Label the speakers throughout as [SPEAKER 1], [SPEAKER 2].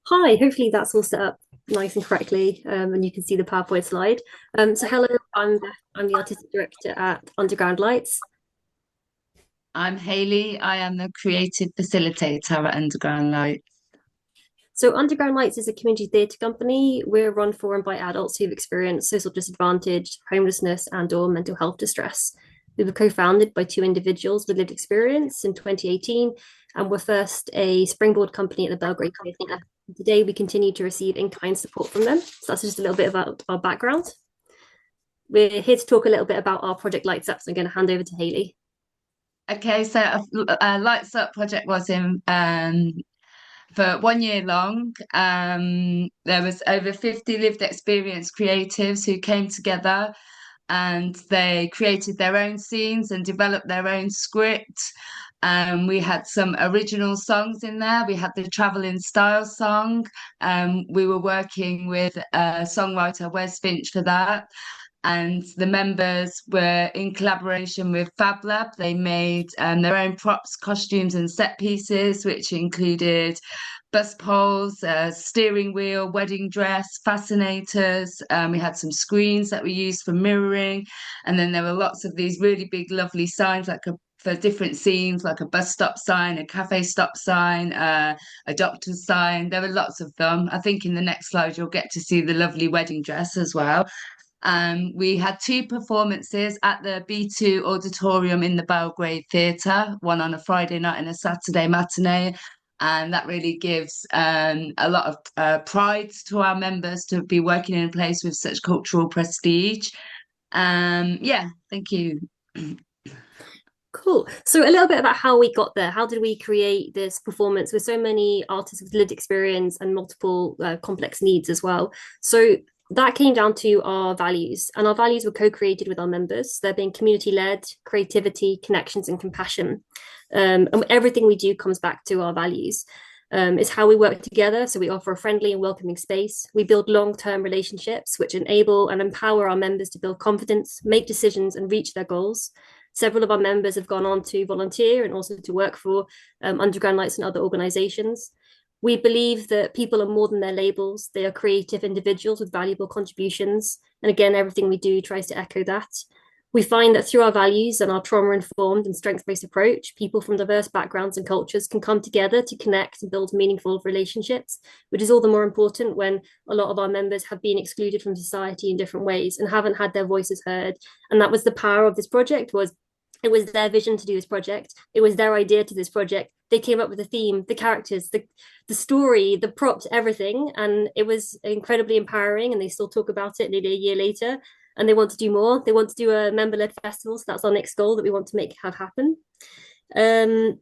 [SPEAKER 1] Hi, hopefully that's all set up nice and correctly, and you can see the PowerPoint slide. So hello, I'm Beth. I'm the artistic director at Underground Lights.
[SPEAKER 2] I'm Hayley. I am the creative facilitator at Underground Light.
[SPEAKER 1] So Underground Lights is a community theatre company. We're run for and by adults who've experienced social disadvantage, homelessness, and/or mental health distress. We were co-founded by two individuals with lived experience in 2018, and we're first a springboard company at the Belgrade Theatre. Today, we continue to receive in-kind support from them. So that's just a little bit about our background. We're here to talk a little bit about our project Lights Up, so I'm going to hand over to Hayley.
[SPEAKER 2] Okay, so Lights Up project was in for 1 year long. There was over 50 lived experience creatives who came together and they created their own scenes and developed their own script. We had some original songs in there. We had the Travelling Style song. We were working with songwriter Wes Finch for that. And the members were in collaboration with Fab Lab. They made their own props, costumes, and set pieces, which included bus poles, steering wheel, wedding dress, fascinators. We had some screens that we used for mirroring, and then there were lots of these really big, lovely signs, for different scenes, like a bus stop sign, a cafe stop sign, a doctor's sign. There were lots of them. I think in the next slide you'll get to see the lovely wedding dress as well. We had two performances at the B2 Auditorium in the Belgrade Theatre, one on a Friday night and a Saturday matinee. And that really gives a lot of pride to our members to be working in a place with such cultural prestige. Yeah, thank you.
[SPEAKER 1] Cool. So a little bit about how we got there. How did we create this performance with so many artists with lived experience and multiple complex needs as well? So that came down to our values, and our values were co-created with our members. They're being community-led, creativity, connections, and compassion. And everything we do comes back to our values. Is how we work together. So we offer a friendly and welcoming space. We build long-term relationships which enable and empower our members to build confidence, make decisions, and reach their goals. Several of our members have gone on to volunteer and also to work for Underground Lights and other organizations. We believe that people are more than their labels. They are creative individuals with valuable contributions. And again, everything we do tries to echo that. We find that through our values and our trauma-informed and strength-based approach, people from diverse backgrounds and cultures can come together to connect and build meaningful relationships, which is all the more important when a lot of our members have been excluded from society in different ways and haven't had their voices heard. And that was the power of this project, was it was their vision to do this project. It was their idea to this project. They came up with the theme, the characters, the story, the props, everything. And it was incredibly empowering. And they still talk about it nearly a year later. And they want to do more. They want to do a member-led festival. So that's our next goal that we want to make have happen. Um,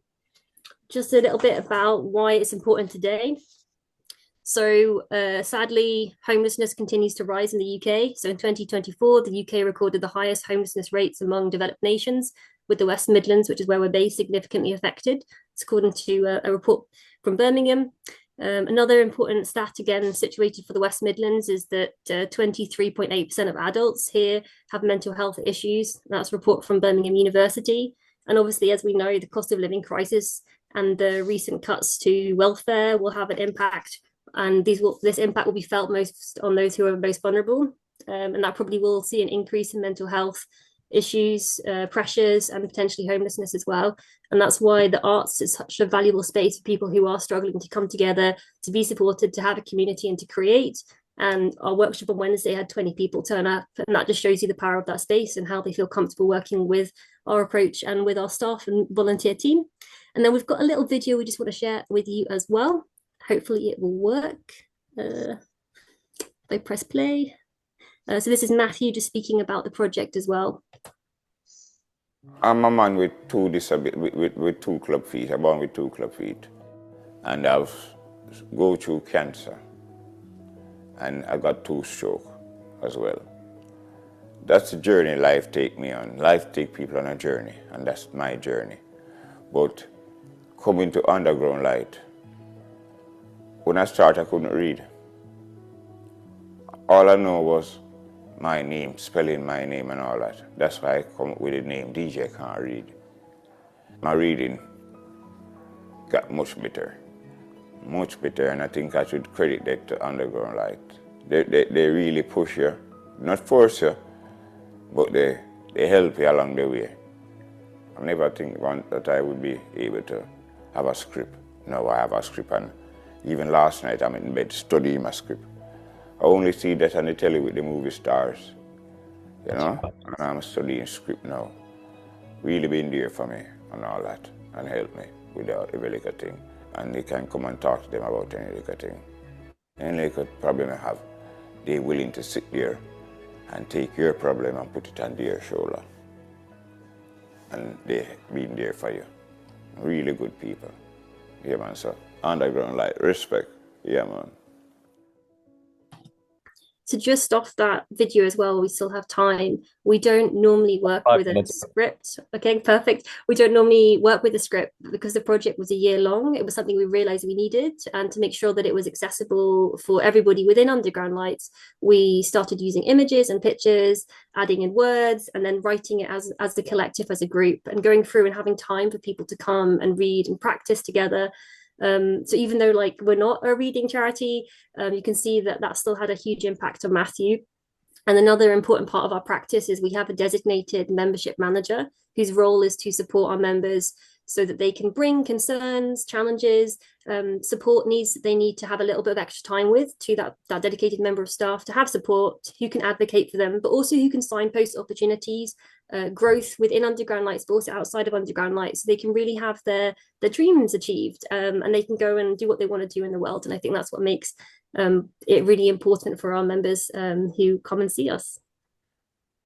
[SPEAKER 1] just a little bit about why it's important today. So sadly, homelessness continues to rise in the UK. So in 2024, the UK recorded the highest homelessness rates among developed nations, with the West Midlands, which is where we're based, significantly affected. It's according to a report from Birmingham. Another important stat, again, situated for the West Midlands, is that 23.8% of adults here have mental health issues. That's a report from Birmingham University. And obviously, as we know, the cost of living crisis and the recent cuts to welfare will have an impact, and this impact will be felt most on those who are most vulnerable, and that probably will see an increase in mental health issues, pressures, and potentially homelessness as well. And that's why the arts is such a valuable space for people who are struggling to come together, to be supported, to have a community, and to create. And our workshop on Wednesday had 20 people turn up, and that just shows you the power of that space and how they feel comfortable working with our approach and with our staff and volunteer team. And then we've got a little video we just want to share with you as well. Hopefully it will work. If I press play. So this is Matthew just speaking about the project as well.
[SPEAKER 3] I'm a man with with two club feet. I'm born with two club feet, and I've go through cancer, and I got two stroke as well. That's the journey life take me on. Life take people on a journey, and that's my journey. But coming to Underground Light, when I started, I couldn't read. All I know was my name, spelling my name and all that. That's why I come up with the name DJ Can't Read. My reading got much better. much better, and I think I should credit that to Underground Light. They really push you, not force you, but they help you along the way. I never think that I would be able to have a script. Now I have a script, and even last night I'm in bed studying my script. I only see that on the telly with the movie stars, you know, and I'm studying script now. Really been there for me and all that, and help me with every little thing. And they can come and talk to them about any little thing. Any little problem I have, they're willing to sit there and take your problem and put it on their shoulder. And they been there for you. Really good people. Yeah, man, so Underground Light, respect. Yeah, man.
[SPEAKER 1] So just off that video as well, we still have time. We don't normally work with a script. Okay, perfect. We don't normally work with a script because the project was a year long. It was something we realized we needed, and to make sure that it was accessible for everybody within Underground Lights, we started using images and pictures, adding in words, and then writing it as the collective, as a group, and going through and having time for people to come and read and practice together. So even though like we're not a reading charity, you can see that still had a huge impact on Matthew. And another important part of our practice is we have a designated membership manager whose role is to support our members so that they can bring concerns, challenges, support needs that they need to have a little bit of extra time with to that dedicated member of staff to have support, who can advocate for them, but also who can signpost opportunities, growth within Underground Lights, but also outside of Underground Lights, so they can really have their dreams achieved, and they can go and do what they want to do in the world. And I think that's what makes it really important for our members who come and see us.